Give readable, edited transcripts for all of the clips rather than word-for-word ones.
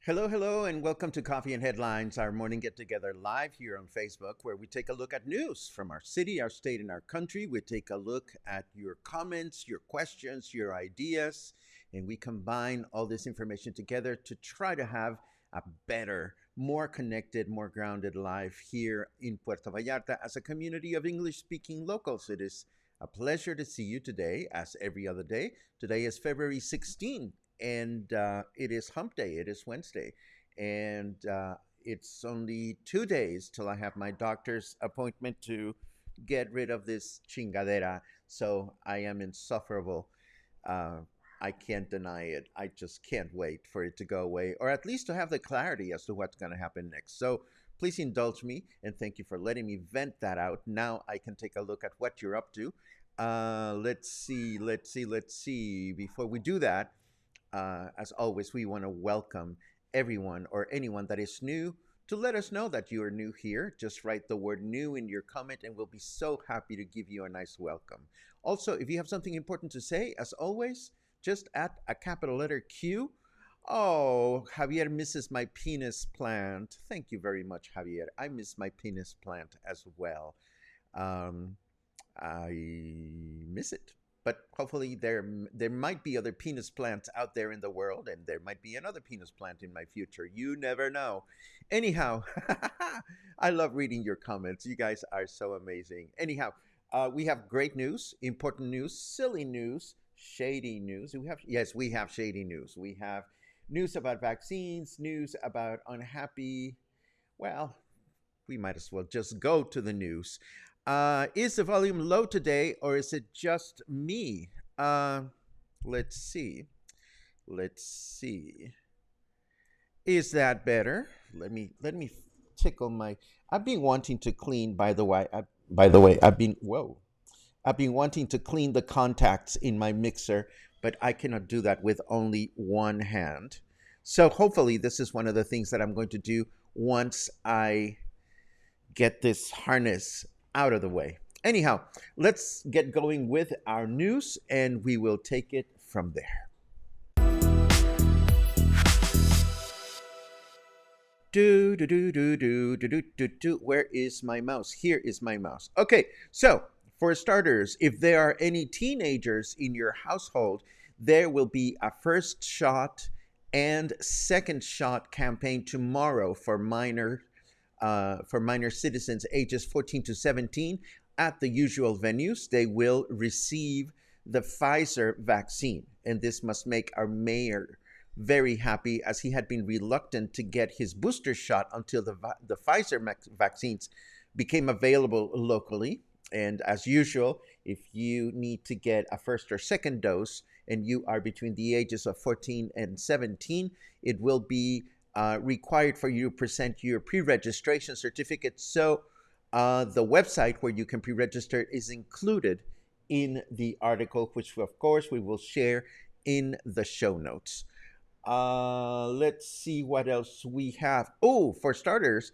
Hello, hello, and welcome to Coffee and Headlines, our morning get together live here on Facebook, where we take a look at news from our city, our state, and our country. We take a look at your comments, your questions, your ideas, and we combine all this information together to try to have a better, more connected, more grounded life here in Puerto Vallarta as a community of English speaking locals. It is a pleasure to see you today, as every other day. Today is February 16th. And it is hump day. It is Wednesday. And it's only 2 days till I have my doctor's appointment to get rid of this chingadera. So I am insufferable. I can't deny it. I just can't wait for it to go away, or at least to have the clarity as to what's going to happen next. So please indulge me, and thank you for letting me vent that out. Now I can take a look at what you're up to. Let's see. Before we do that, as always, we want to welcome everyone or anyone that is new to let us know that you are new here. Just write the word new in your comment and we'll be so happy to give you a nice welcome. Also, if you have something important to say, as always, just add a capital letter Q. Oh, Javier misses my penis plant. Thank you very much, Javier. I miss my penis plant as well. I miss it. But hopefully there might be other penis plants out there in the world, and there might be another penis plant in my future. You never know. Anyhow, I love reading your comments. You guys are so amazing. Anyhow, we have great news, important news, silly news, shady news. We have shady news. We have news about vaccines, news about unhappy. Well, we might as well just go to the news. Is the volume low today, or is it just me? Let's see. Is that better? Let me tickle my. I've been wanting to clean. By the way, I've been wanting to clean the contacts in my mixer, but I cannot do that with only one hand. So hopefully, this is one of the things that I'm going to do once I get this harness out of the way. Anyhow, let's get going with our news and we will take it from there. Where is my mouse? Here is my mouse. Okay, so for starters, if there are any teenagers in your household, there will be a first shot and second shot campaign tomorrow for minor citizens ages 14 to 17 at the usual venues. They will receive the Pfizer vaccine. And this must make our mayor very happy, as he had been reluctant to get his booster shot until the Pfizer vaccines became available locally. And as usual, if you need to get a first or second dose and you are between the ages of 14 and 17, it will be required for you to present your pre-registration certificate. So the website where you can pre-register is included in the article, which of course we will share in the show notes. Let's see what else we have. Oh, for starters,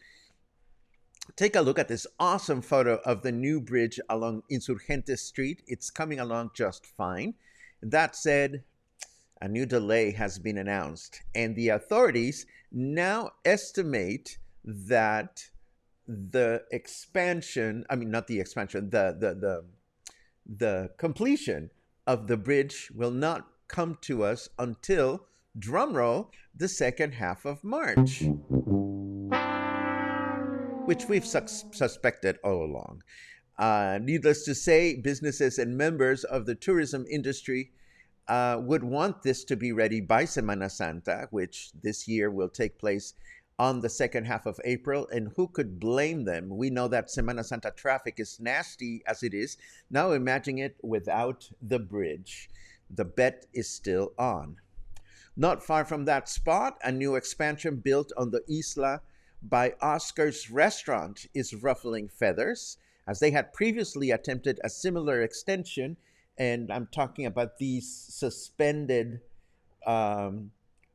take a look at this awesome photo of the new bridge along Insurgentes Street. It's coming along just fine. That said, a new delay has been announced, and the authorities now estimate that the expansion, I mean, not the expansion, the completion of the bridge will not come to us until, drumroll, the second half of March, which we've suspected all along. Needless to say, businesses and members of the tourism industry would want this to be ready by Semana Santa, which this year will take place on the second half of April. And who could blame them? We know that Semana Santa traffic is nasty as it is. Now imagine it without the bridge. The bet is still on. Not far from that spot, a new expansion built on the Isla by Oscar's restaurant is ruffling feathers, as they had previously attempted a similar extension. And I'm talking about these suspended um,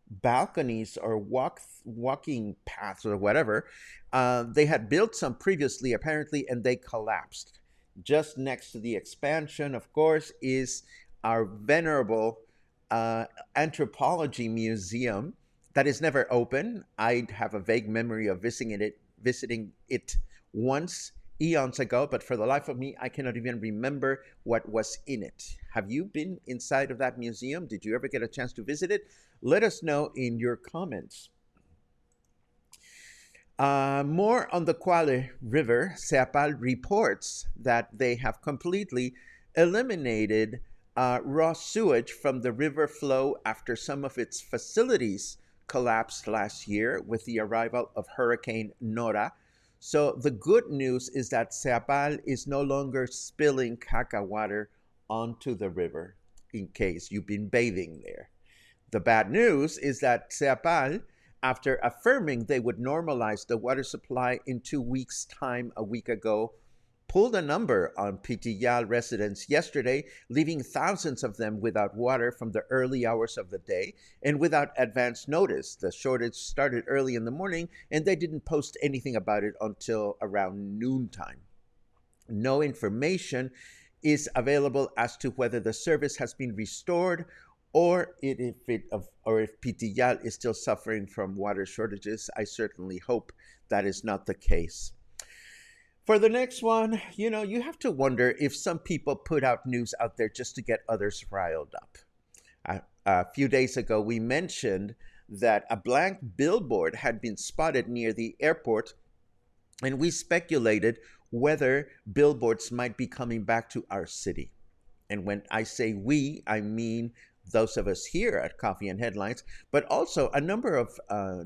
balconies or walking paths or whatever. They had built some previously, apparently, and they collapsed. Just next to the expansion, of course, is our venerable uh, anthropology museum that is never open. I have a vague memory of visiting it once eons ago, but for the life of me, I cannot even remember what was in it. Have you been inside of that museum? Did you ever get a chance to visit it? Let us know in your comments. More on the Cuale River, Seapal reports that they have completely eliminated raw sewage from the river flow after some of its facilities collapsed last year with the arrival of Hurricane Nora. So the good news is that Seapal is no longer spilling caca water onto the river in case you've been bathing there. The bad news is that Seapal, after affirming they would normalize the water supply in 2 weeks' time a week ago, pulled a number on Pitillal residents yesterday, leaving thousands of them without water from the early hours of the day and without advance notice. The shortage started early in the morning, and they didn't post anything about it until around noontime. No information is available as to whether the service has been restored or if Pitillal is still suffering from water shortages. I certainly hope that is not the case. For the next one, you have to wonder if some people put out news out there just to get others riled up. A few days ago, we mentioned that a blank billboard had been spotted near the airport, and we speculated whether billboards might be coming back to our city. And when I say we, I mean those of us here at Coffee and Headlines, but also a number of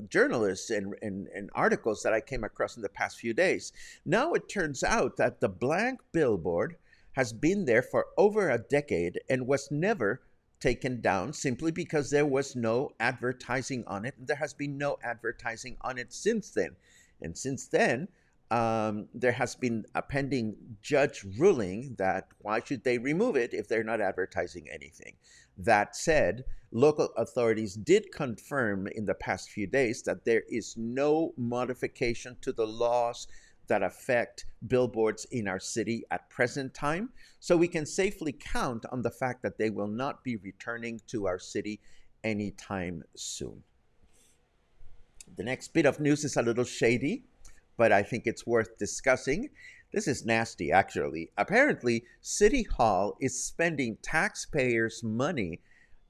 journalists and articles that I came across in the past few days. Now it turns out that the blank billboard has been there for over a decade and was never taken down simply because there was no advertising on it. There has been no advertising on it since then. And since then, there has been a pending judge ruling that why should they remove it if they're not advertising anything. That said, local authorities did confirm in the past few days that there is no modification to the laws that affect billboards in our city at present time. So we can safely count on the fact that they will not be returning to our city anytime soon. The next bit of news is a little shady, but I think it's worth discussing. This is nasty, actually. Apparently, City Hall is spending taxpayers' money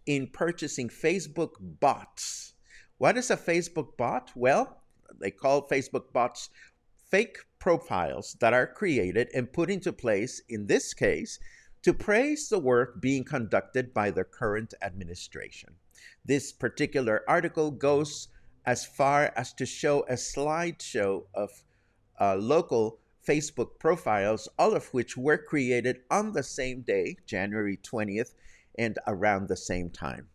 in purchasing Facebook bots. What is a Facebook bot? Well, they call Facebook bots fake profiles that are created and put into place, in this case, to praise the work being conducted by the current administration. This particular article goes as far as to show a slideshow of local Facebook profiles, all of which were created on the same day, January 20th, and around the same time.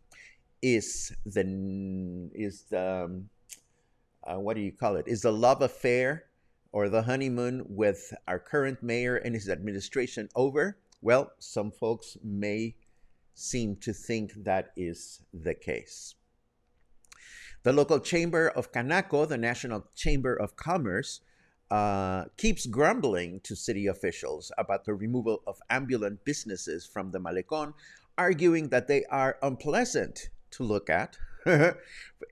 Is the what do you call it? Is the love affair or the honeymoon with our current mayor and his administration over? Well, some folks may seem to think that is the case. The local chamber of Canaco, the National Chamber of Commerce, keeps grumbling to city officials about the removal of ambulant businesses from the Malecon, arguing that they are unpleasant to look at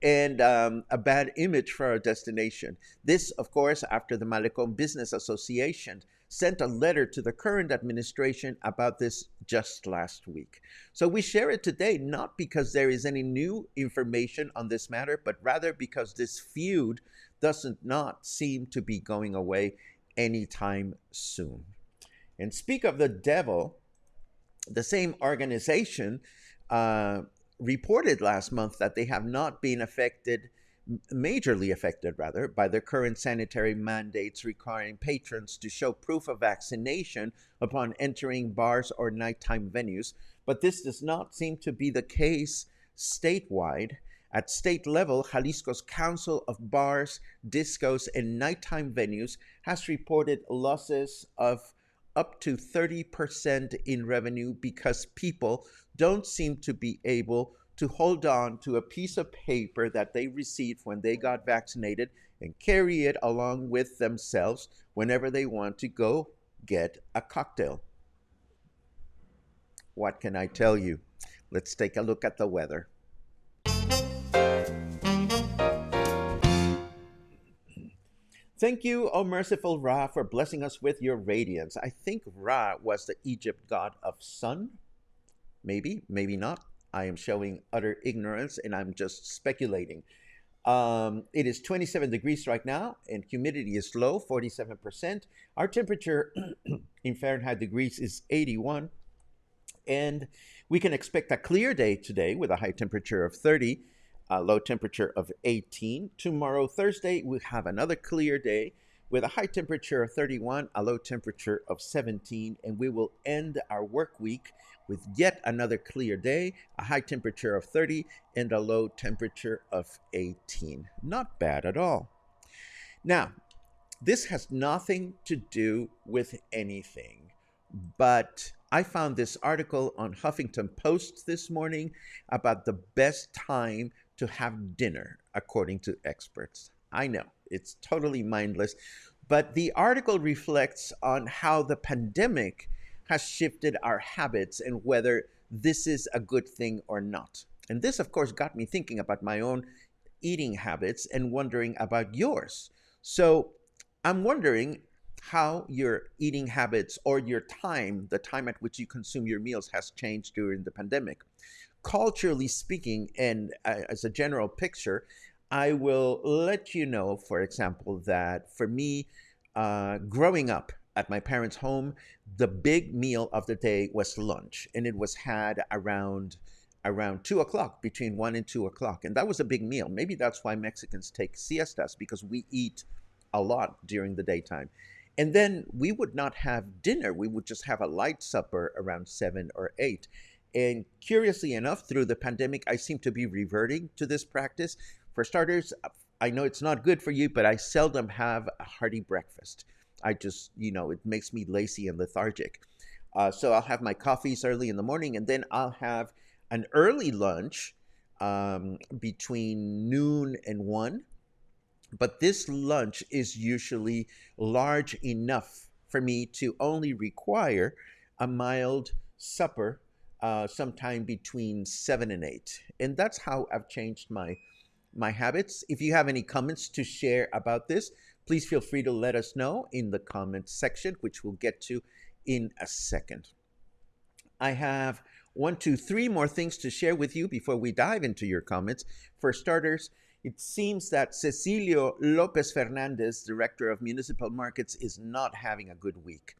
and a bad image for our destination. This, of course, after the Malecon Business Association sent a letter to the current administration about this just last week. So we share it today not because there is any new information on this matter, but rather because this feud doesn't not seem to be going away anytime soon. And speak of the devil, the same organization reported last month that they have not been affected, majorly affected rather, by the current sanitary mandates requiring patrons to show proof of vaccination upon entering bars or nighttime venues. But this does not seem to be the case statewide. At state level, Jalisco's Council of Bars, Discos, and Nighttime Venues has reported losses of up to 30% in revenue because people don't seem to be able to hold on to a piece of paper that they received when they got vaccinated and carry it along with themselves whenever they want to go get a cocktail. What can I tell you? Let's take a look at the weather. Thank you, O merciful Ra, for blessing us with your radiance. I think Ra was the Egypt god of sun. Maybe, maybe not. I am showing utter ignorance and I'm just speculating. It is 27 degrees right now and humidity is low, 47%. Our temperature in Fahrenheit degrees is 81. And we can expect a clear day today with a high temperature of 30, a low temperature of 18. Tomorrow, Thursday, we have another clear day with a high temperature of 31, a low temperature of 17, and we will end our work week with yet another clear day, a high temperature of 30, and a low temperature of 18. Not bad at all. Now, this has nothing to do with anything, but I found this article on Huffington Post this morning about the best time to have dinner, according to experts. I know, it's totally mindless, but the article reflects on how the pandemic has shifted our habits and whether this is a good thing or not. And this, of course, got me thinking about my own eating habits and wondering about yours. So I'm wondering how your eating habits or your time, the time at which you consume your meals, has changed during the pandemic. Culturally speaking, and as a general picture, I will let you know, for example, that for me, growing up at my parents' home, the big meal of the day was lunch, and it was had around 2 o'clock, between 1 and 2 o'clock, and that was a big meal. Maybe that's why Mexicans take siestas, because we eat a lot during the daytime. And then we would not have dinner. We would just have a light supper around 7 or 8. And curiously enough, through the pandemic, I seem to be reverting to this practice. For starters, I know it's not good for you, but I seldom have a hearty breakfast. I just, it makes me lazy and lethargic. So I'll have my coffees early in the morning, and then I'll have an early lunch between noon and 1. But this lunch is usually large enough for me to only require a mild supper sometime between 7 and 8. And that's how I've changed my habits. If you have any comments to share about this, please feel free to let us know in the comments section, which we'll get to in a second. I have 1, 2, 3 more things to share with you before we dive into your comments. For starters, it seems that Cecilio Lopez Fernandez, Director of Municipal Markets, is not having a good week.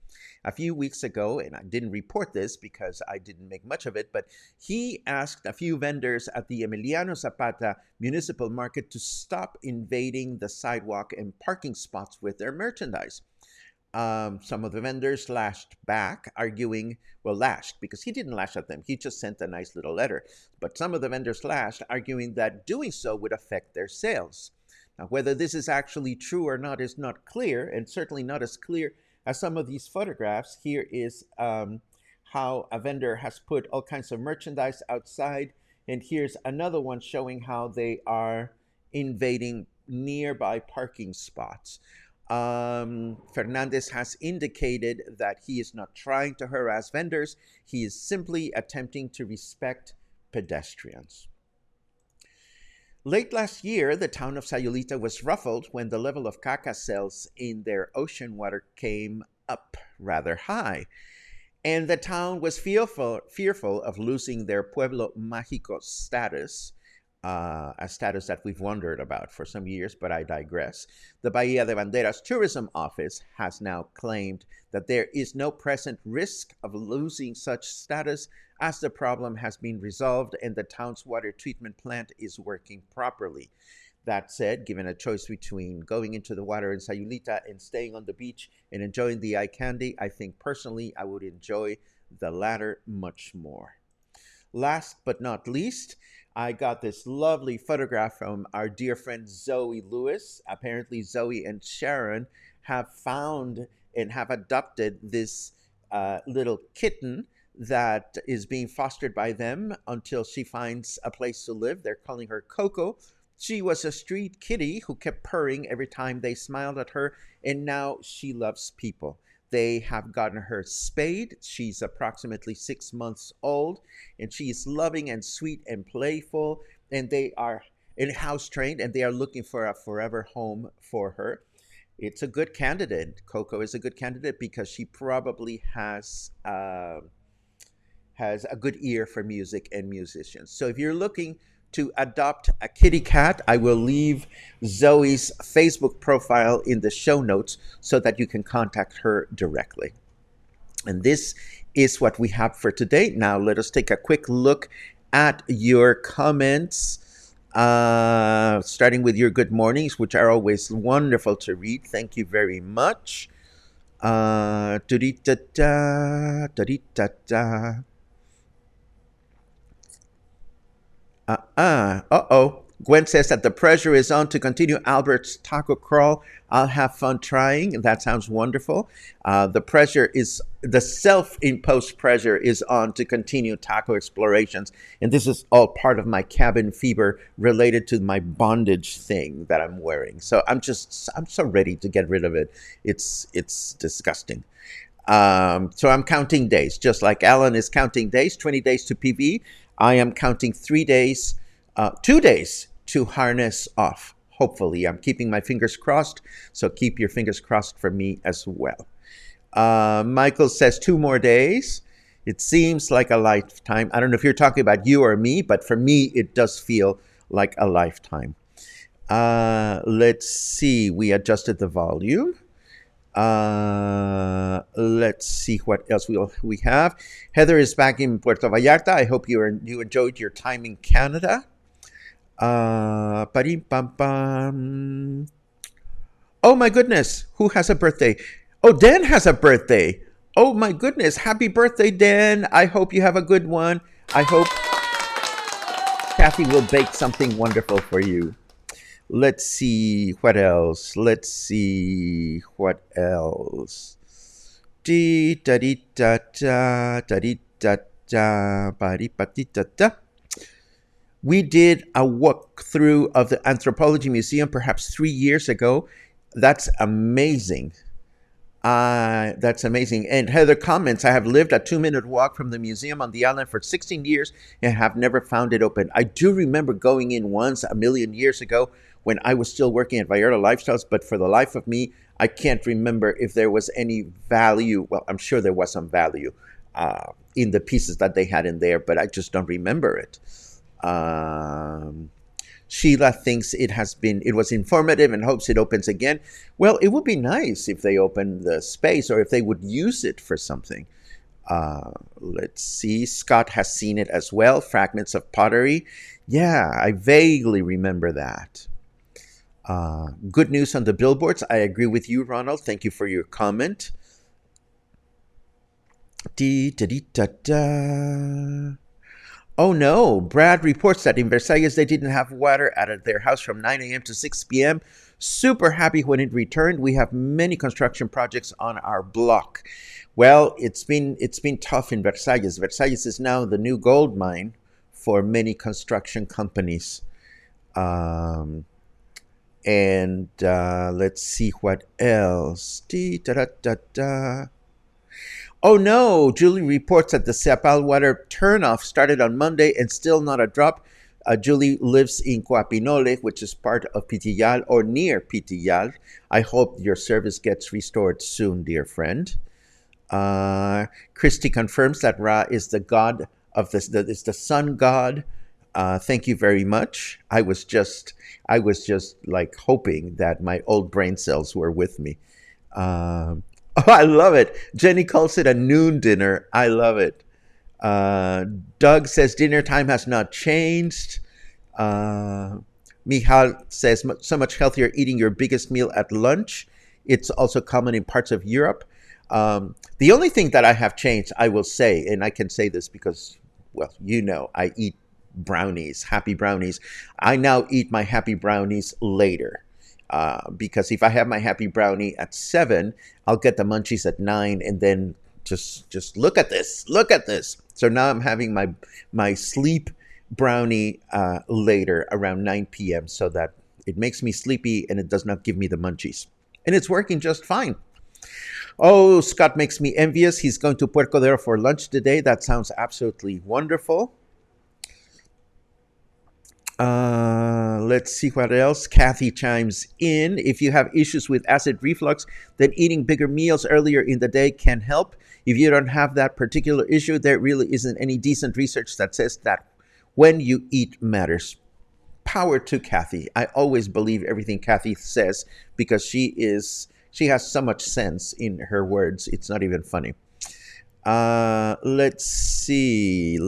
A few weeks ago, and I didn't report this because I didn't make much of it, but he asked a few vendors at the Emiliano Zapata Municipal Market to stop invading the sidewalk and parking spots with their merchandise. Some of the vendors lashed back, arguing, lashed because he didn't lash at them. He just sent a nice little letter. But some of the vendors lashed, arguing that doing so would affect their sales. Now, whether this is actually true or not is not clear, and certainly not as clear as some of these photographs. Here is how a vendor has put all kinds of merchandise outside. And here's another one showing how they are invading nearby parking spots. Fernandez has indicated that he is not trying to harass vendors, he is simply attempting to respect pedestrians. Late last year, the town of Sayulita was ruffled when the level of caca cells in their ocean water came up rather high. And the town was fearful of losing their Pueblo Mágico status, a status that we've wondered about for some years, but I digress. The Bahia de Banderas Tourism Office has now claimed that there is no present risk of losing such status as the problem has been resolved and the town's water treatment plant is working properly. That said, given a choice between going into the water in Sayulita and staying on the beach and enjoying the eye candy, I think personally I would enjoy the latter much more. Last but not least, I got this lovely photograph from our dear friend Zoe Lewis. Apparently, Zoe and Sharon have found and have adopted this little kitten that is being fostered by them until she finds a place to live. They're calling her Coco. She was a street kitty who kept purring every time they smiled at her, and now she loves people. They have gotten her spayed. She's approximately 6 months old, and she is loving and sweet and playful, and they are in house trained, and they are looking for a forever home for her. It's a good candidate. Coco is a good candidate because she probably has a good ear for music and musicians. So if you're looking to adopt a kitty cat, I will leave Zoe's Facebook profile in the show notes so that you can contact her directly. And this is what we have for today. Now let us take a quick look at your comments, starting with your good mornings, which are always wonderful to read. Thank you very much. Da-dee-da-da, da-dee-da-da. Uh-oh. Gwen says that the pressure is on to continue Albert's taco crawl. I'll have fun trying. That sounds wonderful. The self-imposed pressure is on to continue taco explorations. And this is all part of my cabin fever related to my bondage thing that I'm wearing. So I'm so ready to get rid of it. It's disgusting. So I'm counting days, just like Alan is counting days, 20 days to PV. I am counting 2 days to harness off. Hopefully, I'm keeping my fingers crossed. So keep your fingers crossed for me as well. Michael says 2 more days. It seems like a lifetime. I don't know if you're talking about you or me, but for me, it does feel like a lifetime. Let's see. We adjusted the volume. Let's see what else we have. Heather is back in Puerto Vallarta. I hope you enjoyed your time in Canada. Pam. Oh my goodness, who has a birthday? Oh, Dan has a birthday. Oh my goodness, happy birthday, Dan. I hope you have a good one. I hope Kathy will bake something wonderful for you. Let's see what else. We did a walkthrough of the Anthropology Museum perhaps 3 years ago. That's amazing. And Heather comments, I have lived a 2-minute walk from the museum on the island for 16 years and have never found it open. I do remember going in once a million years ago when I was still working at Vallarta Lifestyles, but for the life of me, I can't remember if there was any value. Well, I'm sure there was some value in the pieces that they had in there, but I just don't remember it. Sheila thinks it was informative and hopes it opens again. Well, it would be nice if they opened the space or if they would use it for something. Let's see. Scott has seen it as well. Fragments of pottery. Yeah, I vaguely remember that. Good news on the billboards. I agree with you, Ronald. Thank you for your comment. Oh no, Brad reports that in Versailles they didn't have water at their house from 9 a.m. to 6 p.m. Super happy when it returned. We have many construction projects on our block. Well, it's been tough in Versailles. Versailles is now the new gold mine for many construction companies. And let's see what else. Dee, da, da, da, da. Oh no, Julie reports that the Sepal water turnoff started on Monday and still not a drop. Julie lives in Coapinole, which is part of Pitillal or near Pitillal. I hope your service gets restored soon, dear friend. Christy confirms that Ra is the god of is the sun god. Thank you very much. I was just like hoping that my old brain cells were with me. Oh, I love it. Jenny calls it a noon dinner. I love it. Doug says dinner time has not changed. Uh, Mihal says so much healthier eating your biggest meal at lunch. It's also common in parts of Europe. The only thing that I have changed, I will say, and I can say this because, well, you know, I eat brownies, happy brownies. I now eat my happy brownies later. Because if I have my happy brownie at 7, I'll get the munchies at 9, and then just look at this, look at this. So now I'm having my sleep brownie later around 9 p.m. so that it makes me sleepy and it does not give me the munchies, and it's working just fine. Oh, Scott makes me envious. He's going to Puerto Vallarta for lunch today. That sounds absolutely wonderful. Let's see what else. Kathy chimes in. If you have issues with acid reflux, then eating bigger meals earlier in the day can help. If you don't have that particular issue, there really isn't any decent research that says that when you eat matters. Power to Kathy. I always believe everything Kathy says because she has so much sense in her words. It's not even funny. Let's see.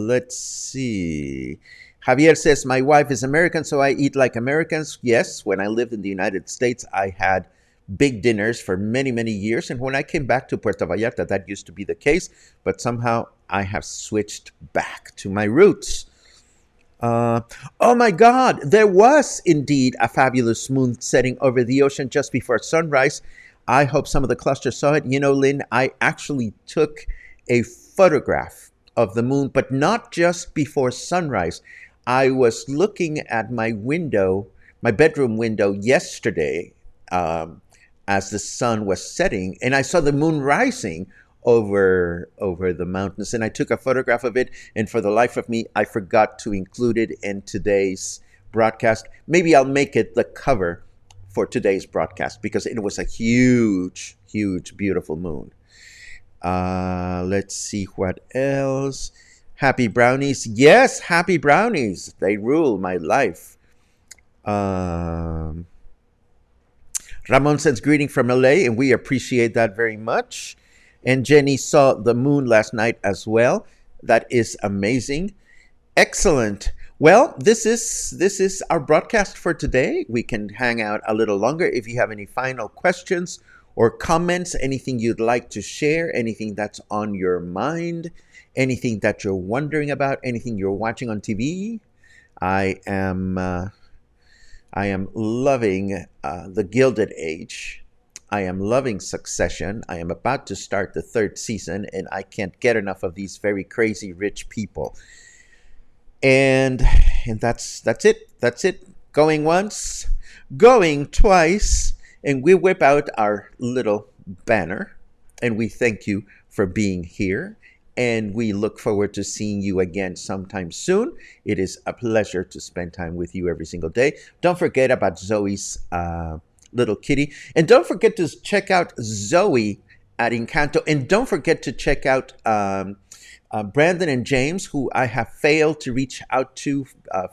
Javier says, my wife is American, so I eat like Americans. Yes, when I lived in the United States, I had big dinners for many, many years. And when I came back to Puerto Vallarta, that used to be the case. But somehow I have switched back to my roots. Oh my God, there was indeed a fabulous moon setting over the ocean just before sunrise. I hope some of the cluster saw it. You know, Lynn, I actually took a photograph of the moon, but not just before sunrise. I was looking at my window, my bedroom window yesterday as the sun was setting, and I saw the moon rising over the mountains, and I took a photograph of it, and for the life of me, I forgot to include it in today's broadcast. Maybe I'll make it the cover for today's broadcast because it was a huge, beautiful moon. Let's see what else. Happy brownies. Yes, happy brownies. They rule my life. Ramon sends greeting from LA, and we appreciate that very much. And Jenny saw the moon last night as well. That is amazing. Excellent. Well, this is our broadcast for today. We can hang out a little longer. If you have any final questions or comments, anything you'd like to share, anything that's on your mind, anything that you're wondering about, anything you're watching on TV, I am loving The Gilded Age. I am loving Succession. I am about to start the 3rd season, and I can't get enough of these very crazy rich people. And that's it. That's it. Going once, going twice, and we whip out our little banner, and we thank you for being here. And we look forward to seeing you again sometime soon. It is a pleasure to spend time with you every single day. Don't forget about Zoe's little kitty. And don't forget to check out Zoe at Encanto. And don't forget to check out Brandon and James, who I have failed to reach out to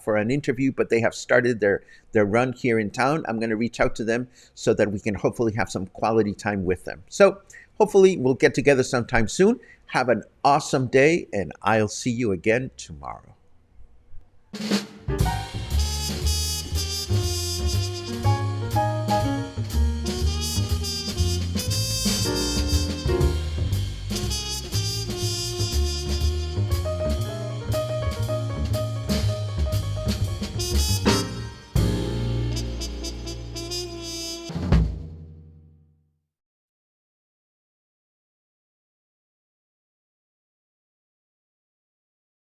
for an interview, but they have started their run here in town. I'm going to reach out to them so that we can hopefully have some quality time with them. So hopefully we'll get together sometime soon. Have an awesome day, and I'll see you again tomorrow.